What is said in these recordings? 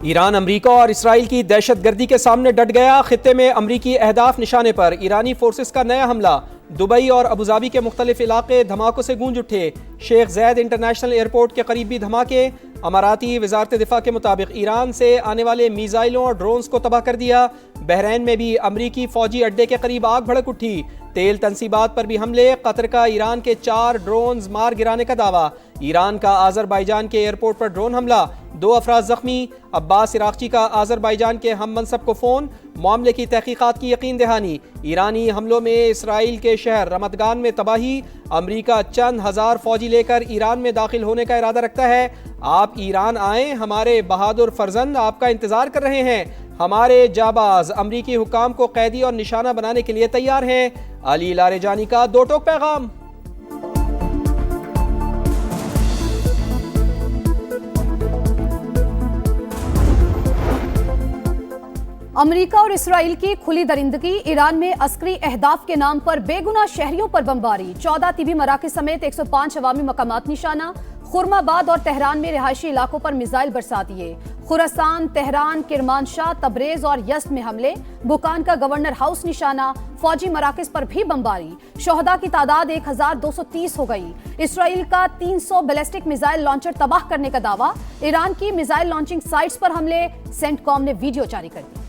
Iran अमरीका और Israel की दहशत गर्दी के सामने डट गया। खित्ते में अमरीकी अहदाफ निशाने पर ईरानी फोर्सेस का नया हमला। दुबई और अबूधाबी के मुख्तलिफ इलाके धमाकों से गूंज उठे। शेख ज़ैद इंटरनेशनल एयरपोर्ट के करीब भी धमाके। अमाराती वजारत दिफा के मुताबिक ईरान से आने वाले मीज़ाइलों और ड्रोन्स को तबाह कर दिया। बहरैन में भी अमरीकी फौजी अड्डे के करीब आग भड़क उठी। तेल तनसीबात पर भी हमले। कतर का ईरान के 4 ड्रोन्स मार गिराने का दावा। ईरान का आज़रबाईजान के एयरपोर्ट पर ड्रोन हमला, 2 अफराद जख्मी। अब्बास इराक़ची का आज़रबाईजान के हम मनसब को फ़ोन, मामले की तहकीकात की यकीन दहानी। ईरानी हमलों में इसराइल के शहर रमतगान में तबाही। अमरीका चंद हज़ार फौजी लेकर ईरान में दाखिल होने का इरादा रखता है। आप ईरान आएँ, हमारे बहादुर फर्जंद आपका इंतज़ार कर रहे हैं। हमारे जाबाज अमरीकी हुक्काम को कैदी और निशाना बनाने के लिए तैयार हैं। अली लारेजानी का 2 टोक पैगाम। अमेरिका और इसराइल की खुली दरिंदगी। ईरान में अस्करी अहदाफ के नाम पर बेगुनाह शहरियों पर बमबारी। 14 तिबी मराकज़ समेत 105 अवामी मकामात निशाना। खुरमाबाद और तेहरान में रिहायशी इलाकों पर मिसाइल बरसा दिए। खुरासान, तेहरान, किरमानशाह, तबरेज और यज़्द में हमले। बुकान का गवर्नर हाउस निशाना। फौजी मराकज़ पर भी बमबारी। शोहदा की तादाद 1230 हो गई। इसराइल का 300 बैलिस्टिक मिसाइल लॉन्चर तबाह करने का दावा। ईरान की मिसाइल लॉन्चिंग साइट्स पर हमले। सेंटकॉम ने वीडियो जारी कर दी।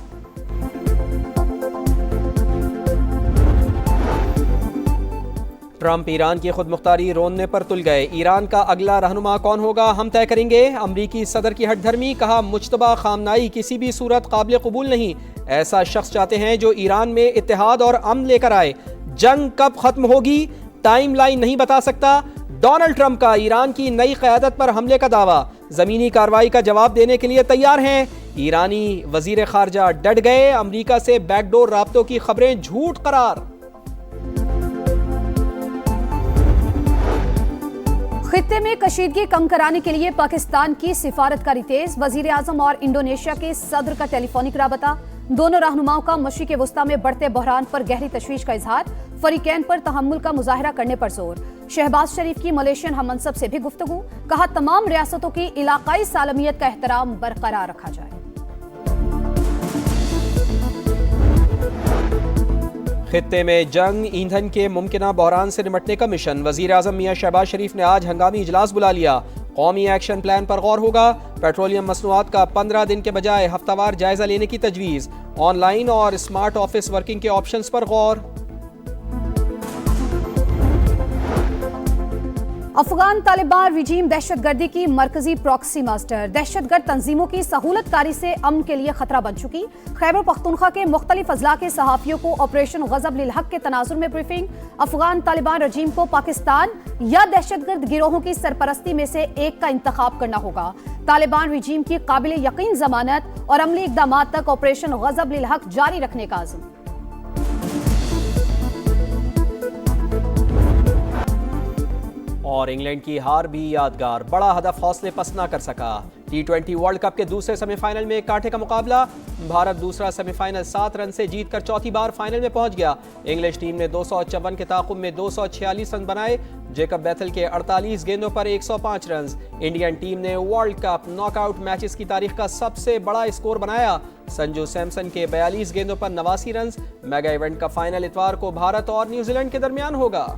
ट्रंप ईरान की खुद मुख्तारी रोनने पर तुल गए। ईरान का अगला रहनुमा कौन होगा, हम तय करेंगे। अमरीकी सदर की हटधर्मी, कहा मुज्तबा खामनाई किसी भी सूरत काबिल कबूल नहीं। ऐसा शख्स चाहते हैं जो ईरान में इत्तेहाद और अमन लेकर आए। जंग कब खत्म होगी, टाइम लाइन नहीं बता सकता। डोनाल्ड ट्रंप का ईरान की नई क़यादत पर हमले का दावा। जमीनी कार्रवाई का जवाब देने के लिए तैयार हैं। ईरानी वजीर खारजा डट गए। अमरीका से बैकडोर राब्तों की खबरें झूठ करार। खित्ते में कशीदगी कम कराने के लिए पाकिस्तान की सिफारतकारी तेज। वजीर आजम और इंडोनेशिया के सदर का टेलीफोनिक राबता। दोनों रहनुमाओं का मशरिक़ वस्ता में बढ़ते बहरान पर गहरी तशवीश का इजहार। फरीकैन पर तहम्मुल का मुजाहरा करने पर जोर। शहबाज शरीफ की मलेशियन हममनसब से भी गुफ्तगू। कहा तमाम रियासतों की इलाकाई सालमियत का एहतराम बरकरार रखा जाए। खित्ते में जंग, ईंधन के मुमकिना बहरान से निपटने का मिशन। वजीर आजम मियां शहबाज शरीफ ने आज हंगामी इजलास बुला लिया। कौमी एक्शन प्लान पर गौर होगा। पेट्रोलियम मसनूआत का 15 दिन के बजाय हफ्तावार जायजा लेने की तजवीज़। ऑनलाइन और स्मार्ट ऑफिस वर्किंग के ऑप्शंस पर गौर। अफगान तालिबान रिजीम दहशतगर्दी की मरकजी प्रॉक्सी मास्टर। दहशतगर्द तंजीमों की सहूलतकारी से अमन के लिए खतरा बन चुकी। खैबर पख्तूनख्वा के मुख्तलिफ अजला के सहाफ़ियों को ऑपरेशन गज़ब लिल हक के तनाजुर में ब्रीफिंग। अफगान तालिबान रजीम को पाकिस्तान या दहशतगर्द गिरोहों की सरपरस्ती में से एक का इंतखाब करना होगा। तालिबान रजीम की काबिल यकीन जमानत और अमली इक़दाम तक ऑपरेशन गज़ब लिल हक जारी रखने का आज़म। और इंग्लैंड की हार भी यादगार, बड़ा हदफ हौसले पस्त ना कर सका। T20 वर्ल्ड कप के दूसरे सेमीफाइनल में कांटे का मुकाबला। भारत दूसरा सेमीफाइनल 7 रन से जीतकर चौथी बार फाइनल में पहुंच गया। इंग्लिश टीम ने 254 के ताकुब में 246 रन बनाए। जेकब बैथल के 48 गेंदों पर 105 रन। इंडियन टीम ने वर्ल्ड कप नॉकआउट मैचेस की तारीख का सबसे बड़ा स्कोर बनाया। संजू सैमसन के 42 गेंदों पर 89 रन। मेगा इवेंट का फाइनल इतवार को भारत और न्यूजीलैंड के दरमियान होगा।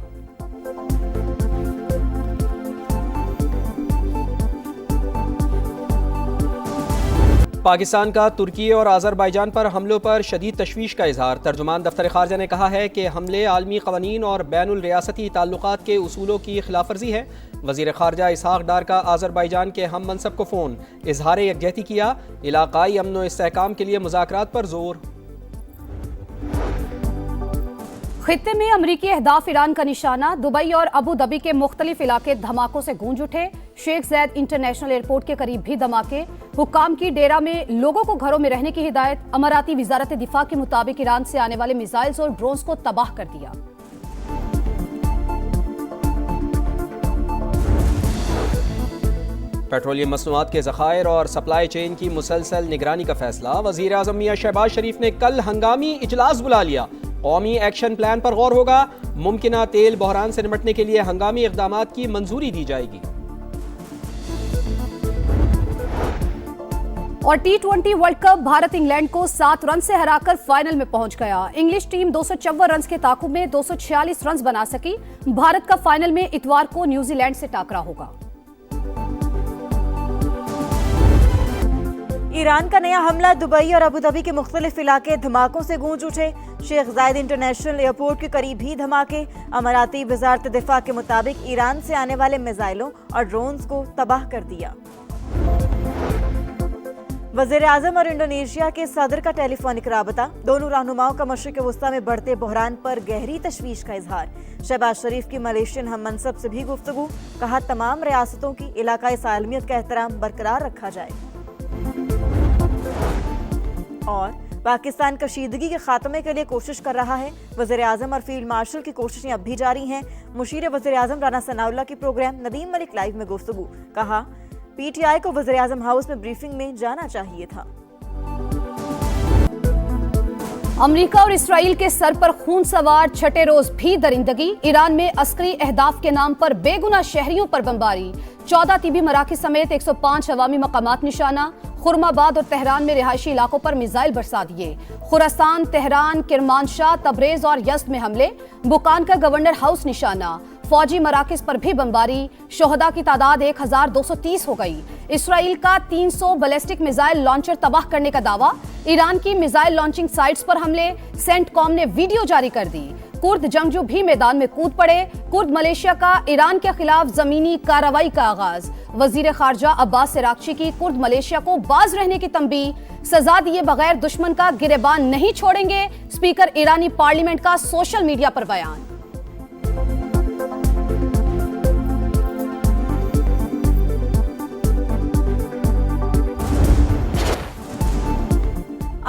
पाकिस्तान का तुर्की और आज़रबाईजान पर हमलों पर शदीद तशवीश का इजहार। तर्जुमान दफ्तर खारजा ने कहा है कि हमले आलमी क़वानीन और बैनुल रियासती ताल्लुकात के उसूलों की खिलाफवर्जी है। वज़ीर खारजा इसहाक डार का आज़रबाईजान के हम मनसब को फ़ोन, इजहार यकजहती किया। इलाकाई अमन व इस्तेहकाम के लिए मुज़ाकरात पर जोर। खित्ते में अमरीकी अहदाफ ईरान का निशाना। दुबई और अबू धाबी के मुख्तलिफ इलाके धमाकों से गूंज उठे। शेख ज़ैद इंटरनेशनल एयरपोर्ट के करीब भी धमाके। हुक्काम की डेरा में लोगों को घरों में रहने की हिदायत। अमाराती वजारत दिफा के मुताबिक ईरान से आने वाले मिसाइल्स और ड्रोन्स को तबाह कर दिया। पेट्रोलियम मसनूआत के ज़खायर और सप्लाई चेन की मुसलसल निगरानी का फैसला। वज़ीर आज़म मियां शहबाज शरीफ ने कल हंगामी इजलास बुला लिया। कौमी एक्शन प्लान पर गौर होगा। मुमकिना तेल बहरान से निपटने के लिए हंगामी इक़दामात की मंजूरी दी जाएगी। और T20 world cup Bharat England को 7 रन से हराकर फाइनल में पहुंच गया। इंग्लिश टीम 254 रन के ताकुब में 246 रन बना सकी। भारत का फाइनल में इतवार को न्यूजीलैंड से टाकरा होगा। ईरान का नया हमला, दुबई और अबूधाबी के मुख्तलिफ इलाके धमाकों से गूंज उठे। शेख जायद इंटरनेशनल एयरपोर्ट के करीब ही धमाके। अमाराती वजारत दिफा के मुताबिक ईरान से आने वाले मिसाइलों और ड्रोन्स को तबाह कर दिया। वज़ीर आज़म और इंडोनेशिया के सदर का टेलीफोनिक राबता। दोनों रहनुमाओं का मशरिक़ वस्ता में बढ़ते बहरान पर गहरी तशवीश का इजहार। शहबाज शरीफ की मलेशियन हम मनसब से भी गुफ्तगू। कहा तमाम रियासतों की इलाकाई सालमियत का एहतराम बरकरार रखा जाए। और पाकिस्तान कशीदगी के खात्मे के लिए कोशिश कर रहा है। वज़ीर आज़म और फील्ड मार्शल की कोशिशें अब भी जारी हैं। मुशीर वज़ीर आज़म राना सनाउल्लाह की प्रोग्राम नदीम मलिक लाइव में गुफ्तगू। कहा पीटीआई को वज़ीर आज़म हाउस में ब्रीफिंग में जाना चाहिए था। अमेरिका और इसराइल के सर पर खून सवार छठे रोज भी दरिंदगी। ईरान में अस्करी अहदाफ के नाम पर बेगुनाह शहरियों पर बमबारी। 14 तीबी मराकज़ समेत 105 अवामी मकामात निशाना। खुरमाबाद और तेहरान में रिहायशी इलाकों पर मिसाइल बरसा दिए। खुरासान, तेहरान, किरमानशाह, तबरेज और यज़्द में हमले। बुकान का गवर्नर हाउस निशाना। फौजी मराकज़ पर भी बमबारी। शोहदा की तादाद 1230 हो गई। इसराइल का 300 बैलिस्टिक मिसाइल लॉन्चर तबाह करने का दावा। ईरान की मिसाइल लॉन्चिंग साइट्स पर हमले। सेंटकॉम ने वीडियो जारी कर दी। कुर्द जंगजू भी मैदान में कूद पड़े। कुर्द मलेशिया का ईरान के खिलाफ जमीनी कार्रवाई का आगाज। वजीर खारजा अब्बास इराक्ची की कुर्द मलेशिया को बाज रहने की तंबीह। सजा दिए बगैर दुश्मन का गिरेबान नहीं छोड़ेंगे। स्पीकर ईरानी पार्लियामेंट का सोशल मीडिया पर बयान।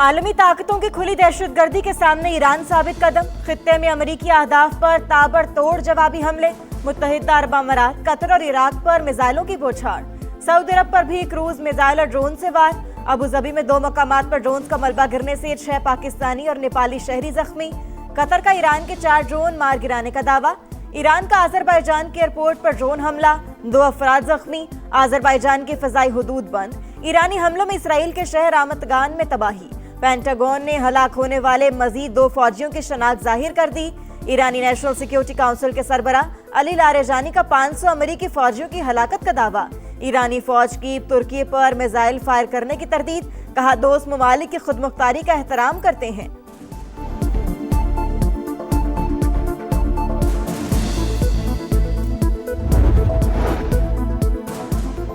आलमी ताकतों की खुली दहशतगर्दी के सामने ईरान साबित कदम। खित्ते में अमरीकी अहदाफ पर ताबड़तोड़ जवाबी हमले। मुत्तहिदा अरब अमारात, कतर और इराक पर मिसाइलों की बौछार। सऊदी अरब पर भी क्रूज मिसाइल और ड्रोन से वार। अबूधाबी में 2 मकामात पर ड्रोन का मलबा गिरने से 6 पाकिस्तानी और नेपाली शहरी जख्मी। कतर का ईरान के 4 ड्रोन मार गिराने का दावा। ईरान का आजरबाईजान के एयरपोर्ट पर ड्रोन हमला, 2 अफराद जख्मी। आजरबाईजान की फजाई हुदूद बंद। ईरानी हमलों में इसराइल के शहर आमतगान में तबाही। पेंटागन ने हलाक होने वाले मजीद 2 फौजियों की शनाख्त जाहिर कर दी। ईरानी नेशनल सिक्योरिटी काउंसिल के सरबरा अली लारेजानी का 500 अमेरिकी फौजियों की हलाकत का दावा। ईरानी फौज की तुर्की पर मिसाइल फायर करने की तरदीद। कहा दोस्त ममालिक की खुदमुख्तारी का एहतराम करते हैं।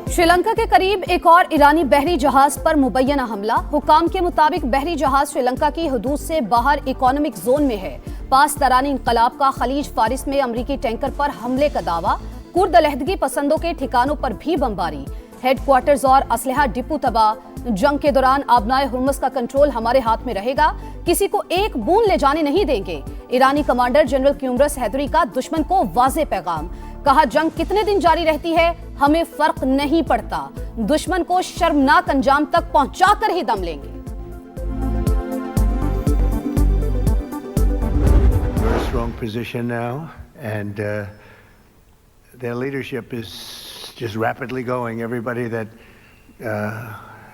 श्रीलंका के करीब एक और ईरानी बहरी जहाज पर मुबैना हमला। हुकाम के मुताबिक बहरी जहाज श्रीलंका की हदूद से बाहर इकोनॉमिक जोन में है। पास तरानी इंकलाब का खलीज फारिस में अमरीकी टैंकर पर हमले का दावा। कुर्द अलहदगी पसंदों के ठिकानों पर भी बमबारी। हेडक्वार्टर्स और असलहा डिपो तबाह। जंग के दौरान आबनाए हुर्मुज़ का कंट्रोल हमारे हाथ में रहेगा। किसी को एक बूंद ले जाने नहीं देंगे। ईरानी कमांडर जनरल क्यूमरस हैदरी का दुश्मन को वाज़े पैगाम। कहा जंग कितने दिन जारी रहती है हमें फर्क नहीं पड़ता। दुश्मन को शर्मनाक अंजाम तक पहुंचाकर ही दम लेंगे। We're in a strong position now, and their leadership is just rapidly going. Everybody that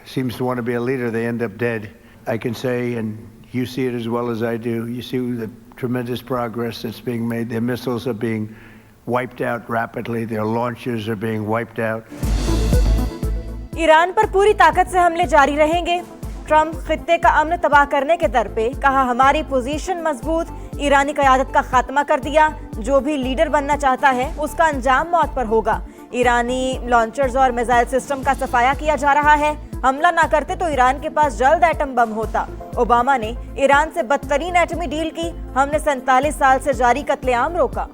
seems to want to be a leader, they end up dead. I can say, and you see it as well as I do, you see the tremendous progress that's being made. Their missiles are being wiped out rapidly. Their launchers are being wiped out. Iran पर पूरी ताकत से हमले जारी रहेंगे। Trump खित्ते का अमन तबाह करने के दर पे। कहा हमारी पोजीशन मजबूत। ईरानी क़यादत का खात्मा कर दिया। जो भी लीडर बनना चाहता है उसका अंजाम मौत पर होगा। ईरानी लॉन्चर्स और मिसाइल सिस्टम का सफाया किया जा रहा है। हमला ना करते तो ईरान के पास जल्द एटम बम होता। ओबामा ने ईरान से बदतरीन एटमी डील की। हमने 47 साल से जारी कत्लेआम रोका।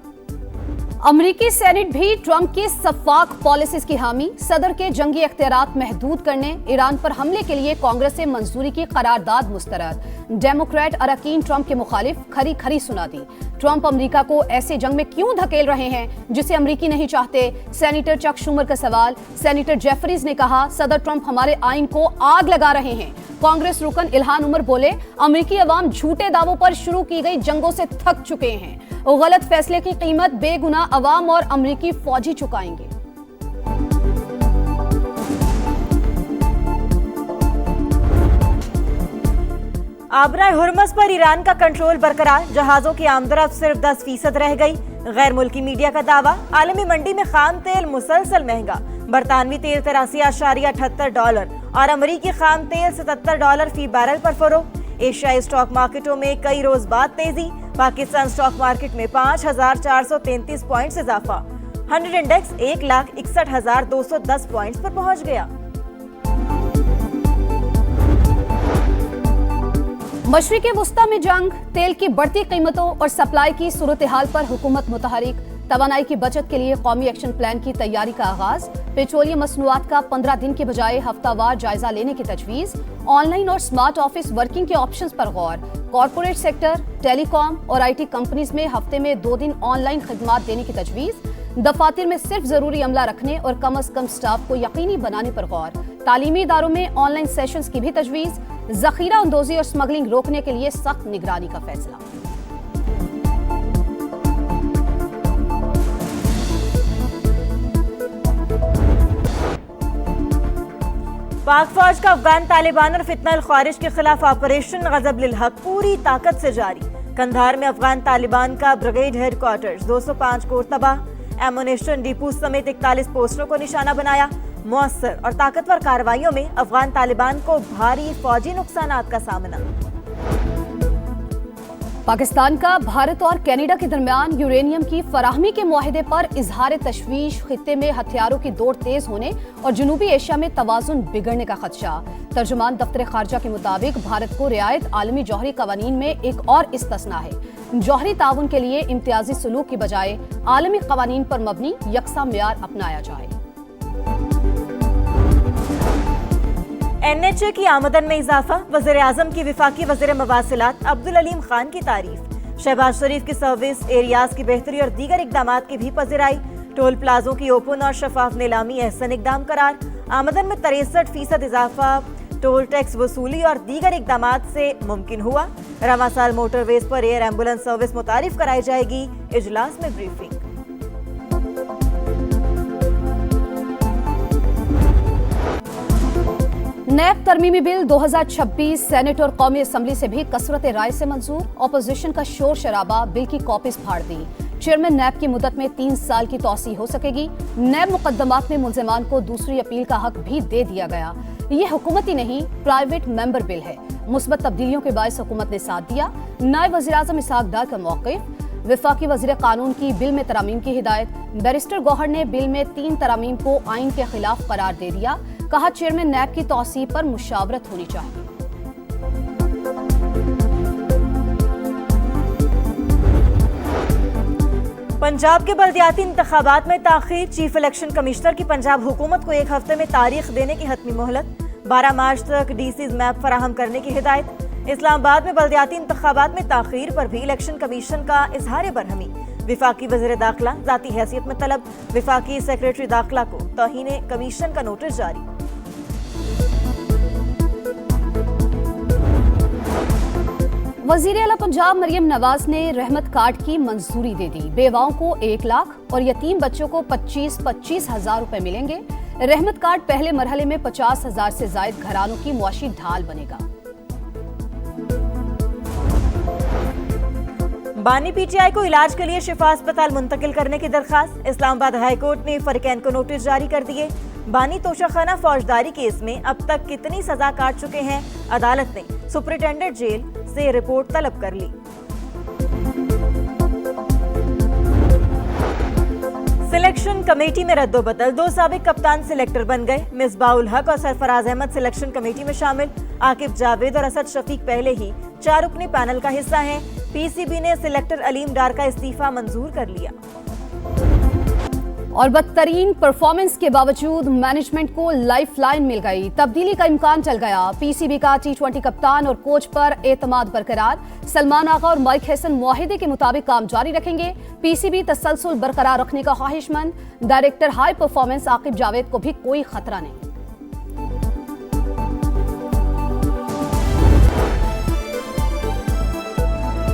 अमरीकी सेनेट भी ट्रंप की शफाफ पॉलिसीज की हामी। सदर के जंगी इख्तियारात महदूद करने। ईरान पर हमले के लिए कांग्रेस से मंजूरी की करारदाद मुस्तरद। डेमोक्रेट अरकान ट्रंप के मुखालिफ खरी खरी सुना दी। ट्रंप अमेरिका को ऐसे जंग में क्यों धकेल रहे हैं जिसे अमरीकी नहीं चाहते। सेनेटर चक शूमर का सवाल। सेनेटर जेफरीज ने कहा सदर ट्रंप हमारे आइन को आग लगा रहे हैं। कांग्रेस रुकन इल्हान उमर बोले अमेरिकी अवाम झूठे दावों पर शुरू की गई जंगों से थक चुके हैं। गलत फैसले की कीमत बेगुनाह अवाम और अमेरिकी फौजी चुकाएंगे। आबराए हुर्मस पर ईरान का कंट्रोल बरकरार, जहाजों की आमदरफ्त सिर्फ 10% रह गई। गैर मुल्की मीडिया का दावा, आलमी मंडी में खाम तेल मुसलसल महंगा। बरतानवी तेल $83.78 और अमरीकी खाम तेल $77 फी बैरल पर फरोख्त। एशियाई स्टॉक मार्केटों में कई रोज बाद तेजी, पाकिस्तान स्टॉक मार्केट में 5,433 पॉइंट इजाफा। 100 इंडेक्स 1,61,210 पॉइंट्स पर पहुंच गया। मशरिक़े वुस्ता में जंग, तेल की बढ़ती कीमतों और सप्लाई की सूरत हाल पर हुकूमत मुतहरिक। तवानाई की बचत के लिए कौमी एक्शन प्लान की तैयारी का आगाज। पेट्रोलियम मसनूआत का 15 दिन के बजाय हफ्तावार जायजा लेने की तजवीज। ऑनलाइन और स्मार्ट ऑफिस वर्किंग के ऑप्शंस पर गौर। कॉरपोरेट सेक्टर, टेलीकॉम और IT कंपनीज में हफ्ते में 2 दिन ऑनलाइन खिदमात देने की तजवीज। दफातर में सिर्फ जरूरी अमला रखने और कम अज कम स्टाफ को यकीनी बनाने पर गौर। तालीमी इदारों में ऑनलाइन सेशंस की भी तजवीज। जखीरा अंदोजी और स्मगलिंग रोकने के लिए सख्त निगरानी का फैसला। पाक फौज का अफगान तालिबान और फितना ख्वारिज के खिलाफ ऑपरेशन गजब लिल हक पूरी ताकत से जारी। कंधार में अफगान तालिबान का ब्रिगेड हेडक्वार्टर्स 205 कोर तबाह। एमुनेशन डिपो समेत 41 पोस्टरों को निशाना बनाया। मुअस्सर और ताकतवर कार्रवाइयों में अफगान तालिबान को भारी फौजी नुकसानात का सामना। पाकिस्तान का भारत और कनाडा के दरमियान यूरेनियम की फराहमी के मुआहदे पर इजहार तशवीश। खित्ते में हथियारों की दौड़ तेज होने और जनूबी एशिया में तवाजुन बिगड़ने का खदशा। तर्जुमान दफ्तर खारजा के मुताबिक भारत को रियायत आलमी जौहरी कवानीन में एक और इस्तस्ना है। जौहरी ताउन के लिए इम्तियाजी सलूक की बजाय आलमी कवानीन पर मबनी यकसा मेयार अपनाया जाए। NHA की आमदन में इजाफा, वज़ीर आज़म की विफाकी वज़ीर मवासिलात अब्दुल अलीम खान की तारीफ। शहबाज शरीफ की सर्विस एरियाज की बेहतरी और दीगर इकदामात की भी पज़िराई। टोल प्लाजों की ओपन और शफाफ नीलामी एहसन इकदाम करार। आमदन में 63% इजाफा टोल टैक्स वसूली और दीगर इकदामात से मुमकिन हुआ। रवां साल मोटरवेज पर एयर एम्बुलेंस सर्विस मुतारिफ कराई जाएगी। इजलास में ब्रीफिंग। नैब तरमीमी बिल 2026 सेनेट और कौमी असम्बली से भी कसरत राय से मंजूर। ऑपोजिशन का शोर शराबा, बिल की कॉपीज फाड़ दी। चेयरमैन नैब की मुद्दत में 3 साल की तौसी हो सकेगी। नैब मुकदमात में मुल्जिमान को दूसरी अपील का हक भी दे दिया गया। ये हुकूमती नहीं, प्राइवेट मेंबर बिल है। मुस्बत तब्दीलियों के बायस हुकूमत ने साथ दिया। नायब वज़ीर-ए-आज़म इसहाक डार का मौक़िफ़। विफाकी वज़ीर कानून की बिल में तरामीम की हिदायत। बैरिस्टर गौहर ने बिल में 3 तरामीम को आइन के खिलाफ करार दे दिया। कहा चेयरमैन नैब की तौसी पर मुशावरत होनी चाहिए। पंजाब के बल्दियाती इंतखाबात में ताख़ीर, चीफ इलेक्शन कमिश्नर की पंजाब हुकूमत को 1 हफ्ते में तारीख देने की हतमी मोहलत। 12 मार्च तक DCs मैप फराहम करने की हिदायत। इस्लामाबाद में बल्दियाती इंतखाबात में ताख़ीर पर भी इलेक्शन कमीशन का इजहार बरहमी। विफाकी वज़ीर दाखिला ज़ाती हैसियत में तलब। विफाकी सेक्रेटरी दाखिला को तौहीन कमीशन का नोटिस जारी। वज़ीर आला पंजाब मरियम नवाज ने रहमत कार्ड की मंजूरी दे दी। बेवाओं को 1 लाख और यतीम बच्चों को 25-25 हज़ार रुपए मिलेंगे। रहमत कार्ड पहले मरहले में 50,000 से जायद घरानों की मुआशी ढाल बनेगा। बानी PTI को इलाज के लिए शिफा अस्पताल मुंतकिल करने की दरखास्त। इस्लामाबाद हाई कोर्ट ने फरीकैन को नोटिस जारी कर दिए। बानी तोशाखाना फौजदारी केस में अब तक कितनी सजा काट चुके हैं, अदालत ने सुपरिटेंडेंट जेल से रिपोर्ट तलब कर ली। सिलेक्शन कमेटी में रद्दोबदल, 2 साबिक कप्तान सिलेक्टर बन गए। मिसबाउल हक और सरफराज अहमद सिलेक्शन कमेटी में शामिल। आकिब जावेद और असद शफीक पहले ही 4 रुकनी पैनल का हिस्सा हैं। PCB ने सिलेक्टर अलीम डार का इस्तीफा मंजूर कर लिया। और बदतरीन परफॉर्मेंस के बावजूद मैनेजमेंट को लाइफलाइन मिल गई। तब्दीली का इम्कान चल गया। PCB का T20 कप्तान और कोच पर एतमाद बरकरार। सलमान आगा और माइक हैसन मुआहिदे के मुताबिक काम जारी रखेंगे। PCB तसलसल बरकरार रखने का ख्वाहिशमंद। Director high performance Aqib Javed को भी कोई खतरा नहीं।